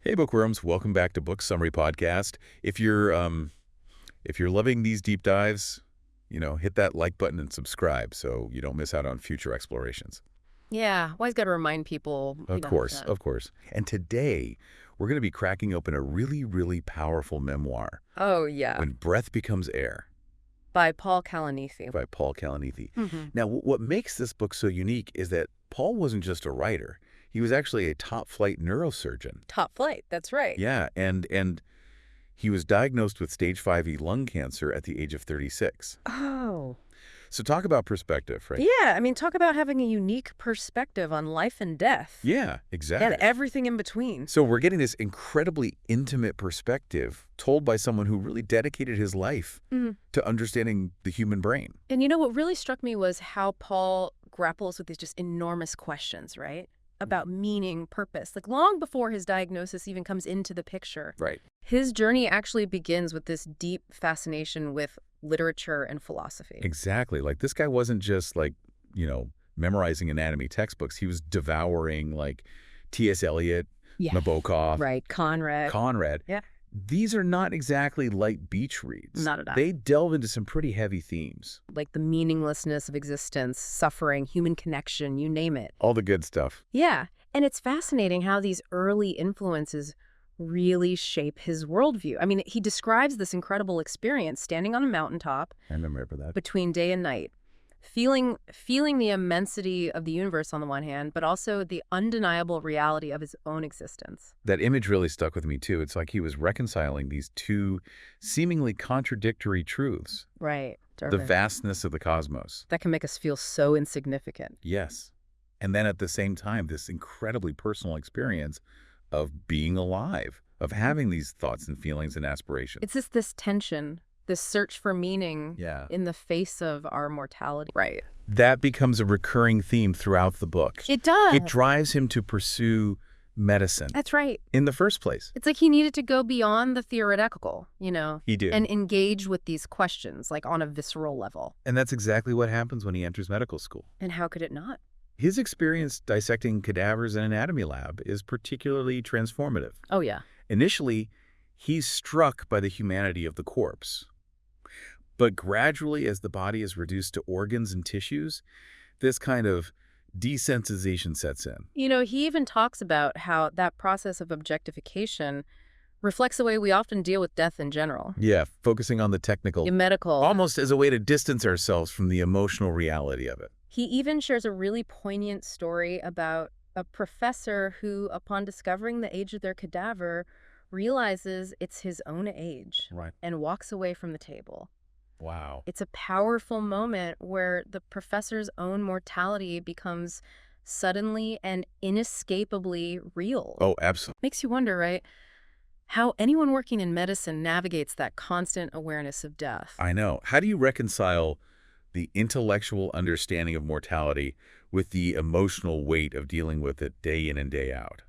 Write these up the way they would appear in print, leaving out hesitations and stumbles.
Hey bookworms, welcome back to Book Summary Podcast. If you're loving these deep dives, hit that like button and subscribe so you don't miss out on future explorations. Yeah, always got to remind people, Of course, that. of course. And today, we're going to be cracking open a really, really powerful memoir, Oh, yeah. When Breath Becomes Air, By Paul Kalanithi. by Paul Kalanithi. hmm Now, what makes this book so unique is that Paul wasn't just a writer. He was actually a top-flight neurosurgeon. Top flight, that's right. Yeah, and he was diagnosed with stage 5E lung cancer at the age of 36. Oh. So talk about perspective, right? Yeah, I mean, talk about having a unique perspective on life and death. Yeah, exactly. And everything in between. So we're getting this incredibly intimate perspective told by someone who really dedicated his life to understanding the human brain. And what really struck me was how Paul grapples with these just enormous questions, right? About meaning, purpose. Like long before his diagnosis even comes into the picture. Right. His journey actually begins with this deep fascination with literature and philosophy. Exactly. Like this guy wasn't just memorizing anatomy textbooks. He was devouring T.S. Eliot, Yeah. Nabokov, Right, Conrad. Yeah. These are not exactly light beach reads. Not at all. They delve into some pretty heavy themes. Like the meaninglessness of existence, suffering, human connection, you name it. All the good stuff. Yeah, and it's fascinating how these early influences really shape his worldview. I mean, he describes this incredible experience standing on a mountaintop I remember that. between day and night, feeling the immensity of the universe on the one hand, but also the undeniable reality of his own existence. That image really stuck with me, too. It's like he was reconciling these two seemingly contradictory truths. Right. The vastness of the cosmos. That can make us feel so insignificant. Yes. And then at the same time, this incredibly personal experience of being alive, of having these thoughts and feelings and aspirations. It's this tension, this search for meaning in the face of our mortality. Right. That becomes a recurring theme throughout the book. It does. It drives him to pursue medicine. That's right. In the first place. It's like he needed to go beyond the theoretical, He did. and engage with these questions, like on a visceral level. And that's exactly what happens when he enters medical school. And how could it not? His experience dissecting cadavers in an anatomy lab is particularly transformative. Oh, yeah. Initially, he's struck by the humanity of the corpse. But gradually, as the body is reduced to organs and tissues, this kind of desensitization sets in. He even talks about how that process of objectification reflects the way we often deal with death in general. Yeah, focusing on the technical, Medical. almost as a way to distance ourselves from the emotional reality of it. He even shares a really poignant story about a professor who, upon discovering the age of their cadaver, realizes it's his own age Right. and walks away from the table. Wow. It's a powerful moment where the professor's own mortality becomes suddenly and inescapably real. Oh, absolutely. Makes you wonder, right? How anyone working in medicine navigates that constant awareness of death. I know. How do you reconcile the intellectual understanding of mortality with the emotional weight of dealing with it day in and day out?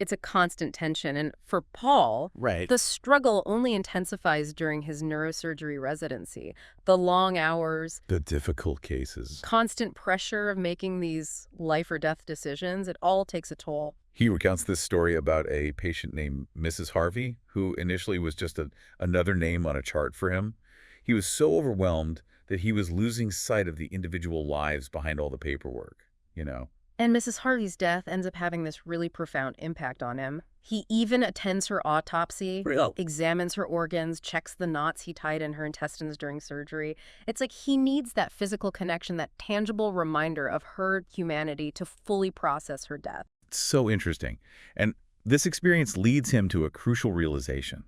It's a constant tension. And for Paul, Right. the struggle only intensifies during his neurosurgery residency. The long hours, The difficult cases. constant pressure of making these life or death decisions, it all takes a toll. He recounts this story about a patient named Mrs. Harvey, who initially was just another name on a chart for him. He was so overwhelmed that he was losing sight of the individual lives behind all the paperwork, And Mrs. Harvey's death ends up having this really profound impact on him. He even attends her autopsy, examines her organs, checks the knots he tied in her intestines during surgery. It's like he needs that physical connection, that tangible reminder of her humanity to fully process her death. It's so interesting. And this experience leads him to a crucial realization.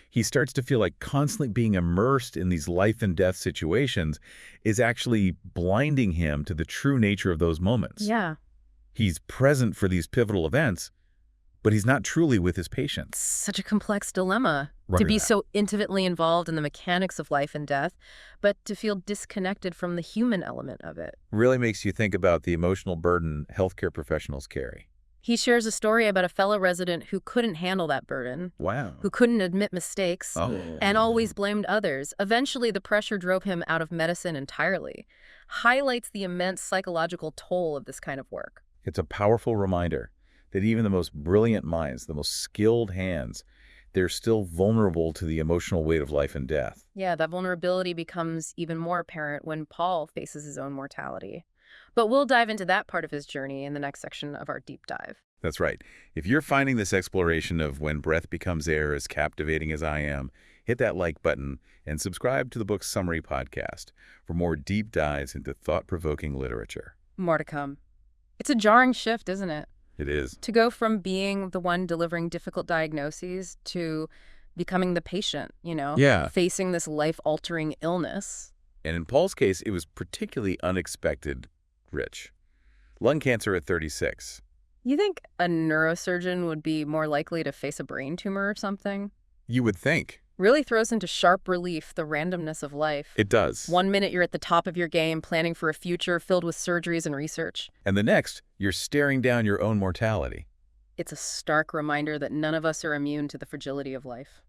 He starts to feel like constantly being immersed in these life and death situations is actually blinding him to the true nature of those moments. Yeah. He's present for these pivotal events, but he's not truly with his patients. Such a complex dilemma to Roger be that. so intimately involved in the mechanics of life and death, but to feel disconnected from the human element of it. Really makes you think about the emotional burden healthcare professionals carry. He shares a story about a fellow resident who couldn't handle that burden, Wow. who couldn't admit mistakes, Oh. and always blamed others. Eventually, the pressure drove him out of medicine entirely. Highlights the immense psychological toll of this kind of work. It's a powerful reminder that even the most brilliant minds, the most skilled hands, they're still vulnerable to the emotional weight of life and death. Yeah, that vulnerability becomes even more apparent when Paul faces his own mortality. But we'll dive into that part of his journey in the next section of our deep dive. That's right. If you're finding this exploration of When Breath Becomes Air as captivating as I am, hit that like button and subscribe to the book's summary podcast for more deep dives into thought-provoking literature. More to come. It's a jarring shift, isn't it? It is. To go from being the one delivering difficult diagnoses to becoming the patient, Yeah. facing this life-altering illness. And in Paul's case, it was particularly unexpected, Rich. Lung cancer at 36. You think a neurosurgeon would be more likely to face a brain tumor or something? You would think. Really throws into sharp relief the randomness of life. It does. 1 minute you're at the top of your game, planning for a future filled with surgeries and research. And the next, you're staring down your own mortality. It's a stark reminder that none of us are immune to the fragility of life.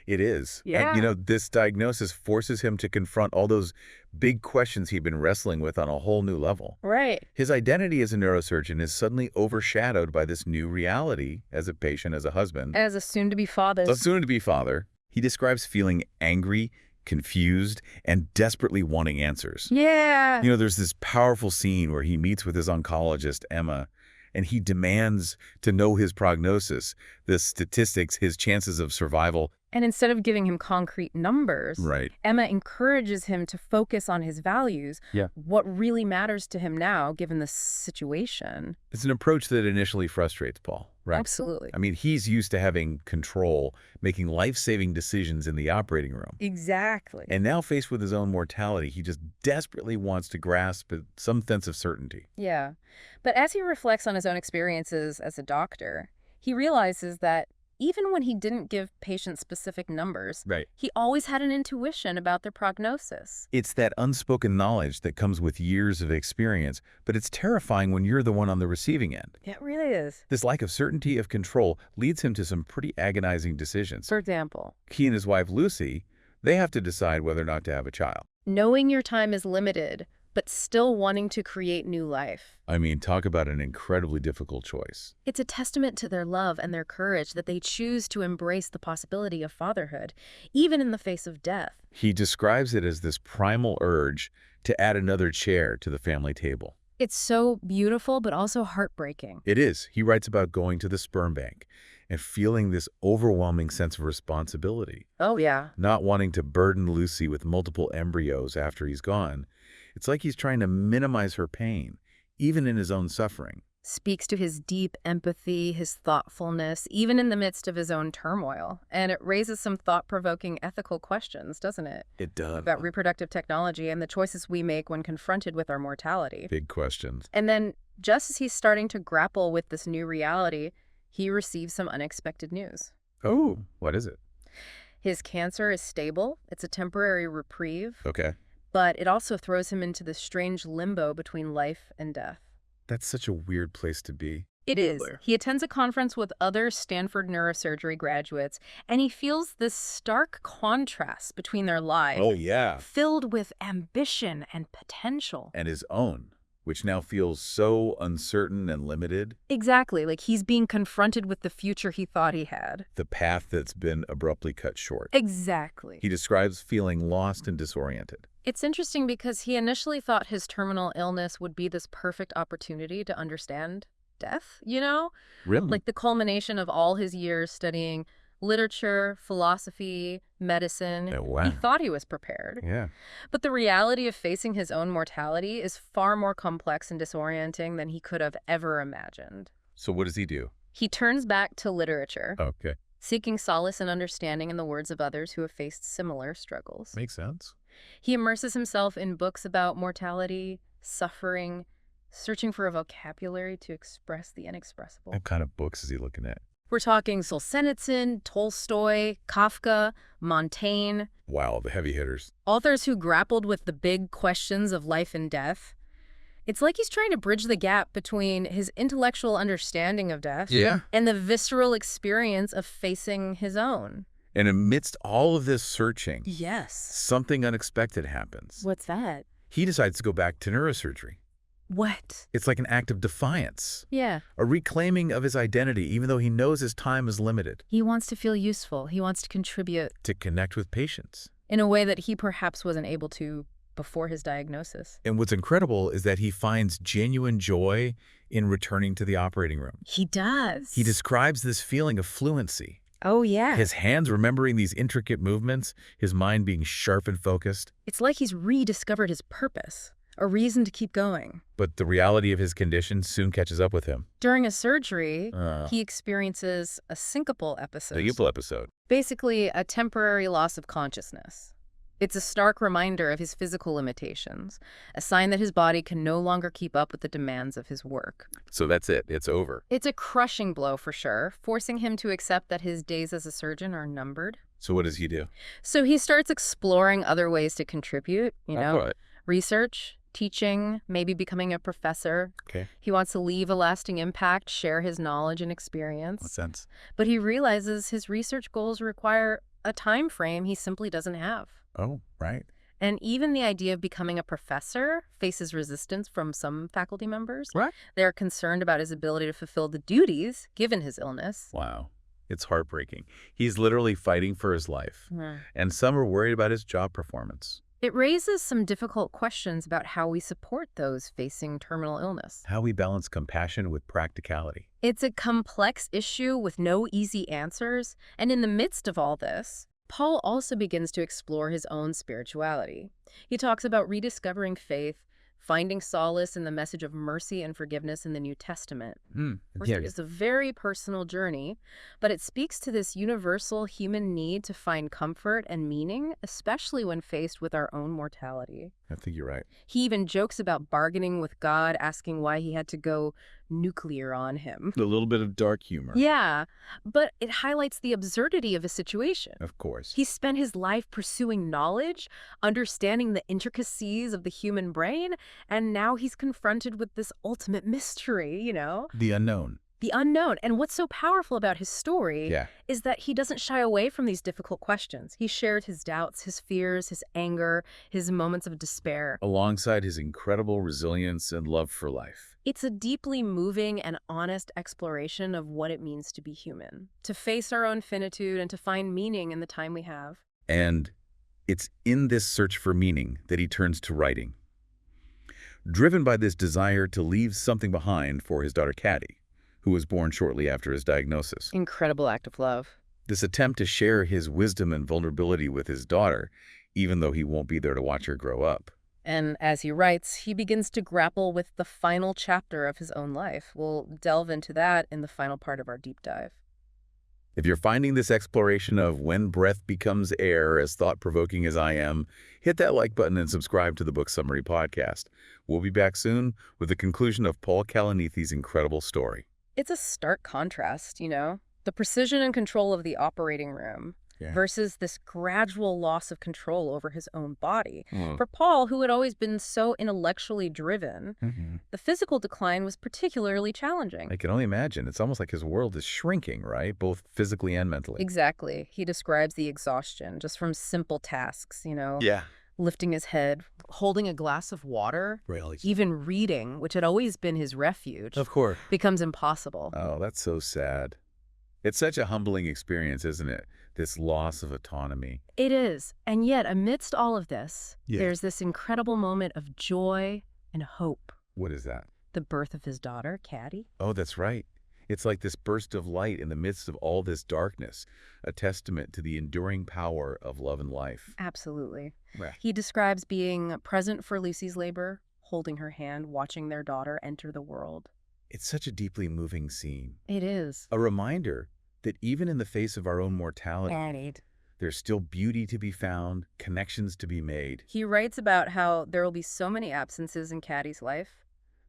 It is. Yeah. And, this diagnosis forces him to confront all those big questions he'd been wrestling with on a whole new level. Right. His identity as a neurosurgeon is suddenly overshadowed by this new reality as a patient, as a husband. As a soon-to-be father. A soon-to-be father. He describes feeling angry, confused, and desperately wanting answers. Yeah. There's this powerful scene where he meets with his oncologist, Emma, and he demands to know his prognosis, the statistics, his chances of survival. And instead of giving him concrete numbers, Right. Emma encourages him to focus on his values, Yeah. what really matters to him now, given the situation. It's an approach that initially frustrates Paul, right? Absolutely. I mean, he's used to having control, making life-saving decisions in the operating room. Exactly. And now faced with his own mortality, he just desperately wants to grasp at some sense of certainty. Yeah. But as he reflects on his own experiences as a doctor, he realizes that even when he didn't give patients specific numbers, Right. he always had an intuition about their prognosis. It's that unspoken knowledge that comes with years of experience, but it's terrifying when you're the one on the receiving end. It really is. This lack of certainty of control leads him to some pretty agonizing decisions. For example, He and his wife, Lucy, they have to decide whether or not to have a child. knowing your time is limited, but still wanting to create new life. I mean, talk about an incredibly difficult choice. It's a testament to their love and their courage that they choose to embrace the possibility of fatherhood, even in the face of death. He describes it as this primal urge to add another chair to the family table. It's so beautiful, but also heartbreaking. It is. He writes about going to the sperm bank and feeling this overwhelming sense of responsibility, Oh, yeah. not wanting to burden Lucy with multiple embryos after he's gone. It's like he's trying to minimize her pain, even in his own suffering. Speaks to his deep empathy, his thoughtfulness, even in the midst of his own turmoil. And it raises some thought-provoking ethical questions, doesn't it? It does. About reproductive technology and the choices we make when confronted with our mortality. Big questions. And then, just as he's starting to grapple with this new reality, he receives some unexpected news. Oh, what is it? His cancer is stable. It's a temporary reprieve. Okay. But it also throws him into this strange limbo between life and death. That's such a weird place to be. It is. He attends a conference with other Stanford neurosurgery graduates, and he feels this stark contrast between their lives. Oh, yeah. Filled with ambition and potential. And his own, which now feels so uncertain and limited. Exactly. Like he's being confronted with the future he thought he had. The path that's been abruptly cut short. Exactly. He describes feeling lost and disoriented. It's interesting because he initially thought his terminal illness would be this perfect opportunity to understand death, Really? Like the culmination of all his years studying literature, philosophy, medicine. Oh, wow. He thought he was prepared. Yeah. But the reality of facing his own mortality is far more complex and disorienting than he could have ever imagined. So what does he do? He turns back to literature, Okay. seeking solace and understanding in the words of others who have faced similar struggles. Makes sense. He immerses himself in books about mortality, suffering, searching for a vocabulary to express the inexpressible. What kind of books is he looking at? We're talking Solzhenitsyn, Tolstoy, Kafka, Montaigne, Wow, the heavy hitters. authors who grappled with the big questions of life and death. It's like he's trying to bridge the gap between his intellectual understanding of death and the visceral experience of facing his own. And amidst all of this searching, Yes. something unexpected happens. What's that? He decides to go back to neurosurgery. What? It's like an act of defiance, Yeah. a reclaiming of his identity, even though he knows his time is limited, He wants to feel useful. He wants to contribute to connect with patients. in a way that he perhaps wasn't able to before his diagnosis. And what's incredible is that he finds genuine joy in returning to the operating room. He does. He describes this feeling of fluency. Oh, yeah. His hands remembering these intricate movements, his mind being sharp and focused. It's like he's rediscovered his purpose, a reason to keep going. But the reality of his condition soon catches up with him. During a surgery, The he experiences a syncopal episode. Upal episode. Basically, a temporary loss of consciousness. It's a stark reminder of his physical limitations, a sign that his body can no longer keep up with the demands of his work. So that's it. It's over. It's a crushing blow for sure, forcing him to accept that his days as a surgeon are numbered. So what does he do? So he starts exploring other ways to contribute, What? research, teaching, maybe becoming a professor. Okay. He wants to leave a lasting impact, share his knowledge and experience. What sense? But he realizes his research goals require a time frame he simply doesn't have. Oh, right. And even the idea of becoming a professor faces resistance from some faculty members. Right. They're concerned about his ability to fulfill the duties given his illness. Wow. It's heartbreaking. He's literally fighting for his life. And some are worried about his job performance. It raises some difficult questions about how we support those facing terminal illness. How we balance compassion with practicality. It's a complex issue with no easy answers. And in the midst of all this, Paul also begins to explore his own spirituality. He talks about rediscovering faith, finding solace in the message of mercy and forgiveness in the New Testament. It's a very personal journey, but it speaks to this universal human need to find comfort and meaning, especially when faced with our own mortality. I think you're right. He even jokes about bargaining with God, asking why he had to go nuclear on him. A little bit of dark humor. Yeah, but it highlights the absurdity of his situation. Of course. He spent his life pursuing knowledge, understanding the intricacies of the human brain, and now he's confronted with this ultimate mystery, The unknown. The unknown. And what's so powerful about his story is that he doesn't shy away from these difficult questions. He shared his doubts, his fears, his anger, his moments of despair. Alongside his incredible resilience and love for life. It's a deeply moving and honest exploration of what it means to be human, to face our own finitude and to find meaning in the time we have. And it's in this search for meaning that he turns to writing. Driven by this desire to leave something behind for his daughter Caddy, who was born shortly after his diagnosis. Incredible act of love. This attempt to share his wisdom and vulnerability with his daughter, even though he won't be there to watch her grow up. And as he writes, he begins to grapple with the final chapter of his own life. We'll delve into that in the final part of our deep dive. If you're finding this exploration of when breath becomes air as thought-provoking as I am, hit that like button and subscribe to the Book Summary Podcast. We'll be back soon with the conclusion of Paul Kalanithi's incredible story. It's a stark contrast, the precision and control of the operating room versus this gradual loss of control over his own body. For Paul, who had always been so intellectually driven, the physical decline was particularly challenging. I can only imagine. It's almost like his world is shrinking, right? Both physically and mentally. Exactly. He describes the exhaustion just from simple tasks, lifting his head, holding a glass of water, even reading, which had always been his refuge, Of course. becomes impossible. Oh, that's so sad. It's such a humbling experience, isn't it? This loss of autonomy. It is. And yet, amidst all of this, there's this incredible moment of joy and hope. What is that? The birth of his daughter, Caddy. Oh, that's right. It's like this burst of light in the midst of all this darkness, a testament to the enduring power of love and life. Absolutely. Right. He describes being present for Lucy's labor, holding her hand, watching their daughter enter the world. It's such a deeply moving scene. It is. A reminder that even in the face of our own mortality, there's still beauty to be found, connections to be made. He writes about how there will be so many absences in Caddy's life,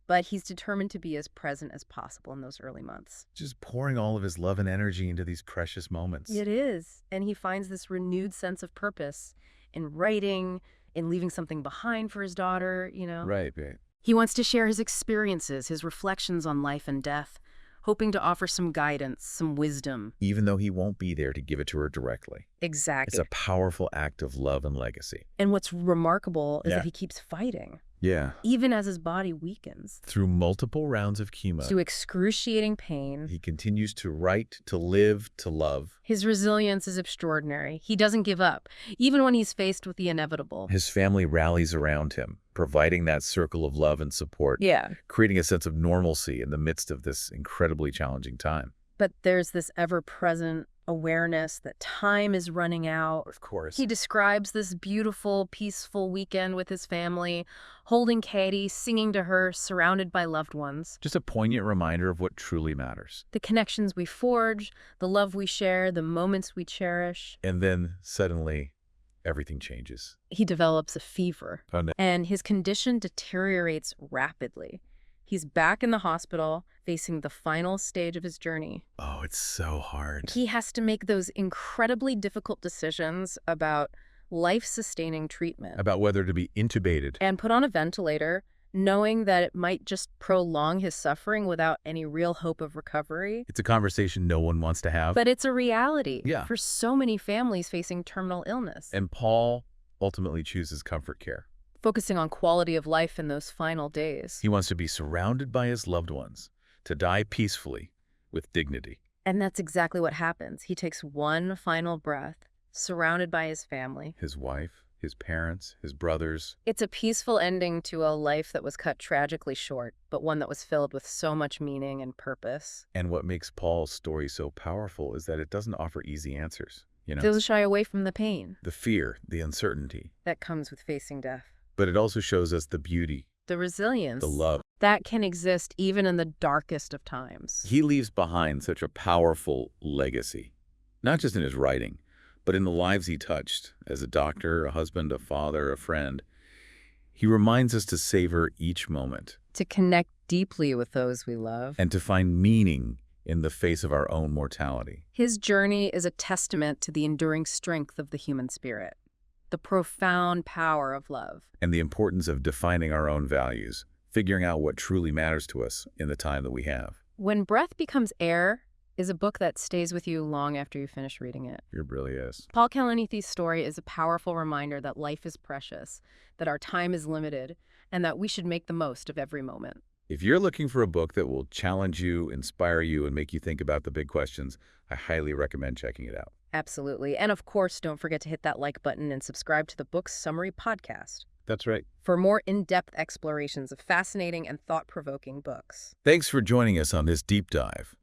but he's determined to be as present as possible in those early months. Just pouring all of his love and energy into these precious moments. It is. And he finds this renewed sense of purpose in writing, in leaving something behind for his daughter, Right, babe. He wants to share his experiences, his reflections on life and death, hoping to offer some guidance, some wisdom. Even though he won't be there to give it to her directly. Exactly. It's a powerful act of love and legacy. And what's remarkable is that he keeps fighting. Yeah. even as his body weakens. Through multiple rounds of chemo, To excruciating pain, he continues to write, to live, to love. his resilience is extraordinary. He doesn't give up, even when he's faced with the inevitable. His family rallies around him, providing that circle of love and support, Yeah. creating a sense of normalcy in the midst of this incredibly challenging time. But there's this ever-present awareness that time is running out. Of course. He describes this beautiful, peaceful weekend with his family, holding Katie, singing to her, surrounded by loved ones. Just a poignant reminder of what truly matters. The connections we forge, the love we share, the moments we cherish. And then, suddenly, everything changes. He develops a fever, Oh, no. and his condition deteriorates rapidly. He's back in the hospital, facing the final stage of his journey. Oh, it's so hard. He has to make those incredibly difficult decisions about life-sustaining treatment. About whether to be intubated. And put on a ventilator, knowing that it might just prolong his suffering without any real hope of recovery. It's a conversation no one wants to have. But it's a reality Yeah. for so many families facing terminal illness. And Paul ultimately chooses comfort care. Focusing on quality of life in those final days. He wants to be surrounded by his loved ones, to die peacefully, with dignity. And that's exactly what happens. He takes one final breath, surrounded by his family. His wife, his parents, his brothers. It's a peaceful ending to a life that was cut tragically short, but one that was filled with so much meaning and purpose. And what makes Paul's story so powerful is that it doesn't offer easy answers. Doesn't shy away from the pain The fear, the uncertainty. that comes with facing death. But it also shows us the beauty, The resilience the love. that can exist even in the darkest of times. He leaves behind such a powerful legacy, not just in his writing, but in the lives he touched as a doctor, a husband, a father, a friend. He reminds us to savor each moment To connect deeply with those we love. and to find meaning in the face of our own mortality. His journey is a testament to the enduring strength of the human spirit, the profound power of love. And the importance of defining our own values, figuring out what truly matters to us in the time that we have. When Breath Becomes Air is a book that stays with you long after you finish reading it. It really is. Paul Kalanithi's story is a powerful reminder that life is precious, that our time is limited, and that we should make the most of every moment. If you're looking for a book that will challenge you, inspire you, and make you think about the big questions, I highly recommend checking it out. Absolutely. And of course, don't forget to hit that like button and subscribe to the Book Summary Podcast That's right. for more in-depth explorations of fascinating and thought-provoking books. Thanks for joining us on this deep dive.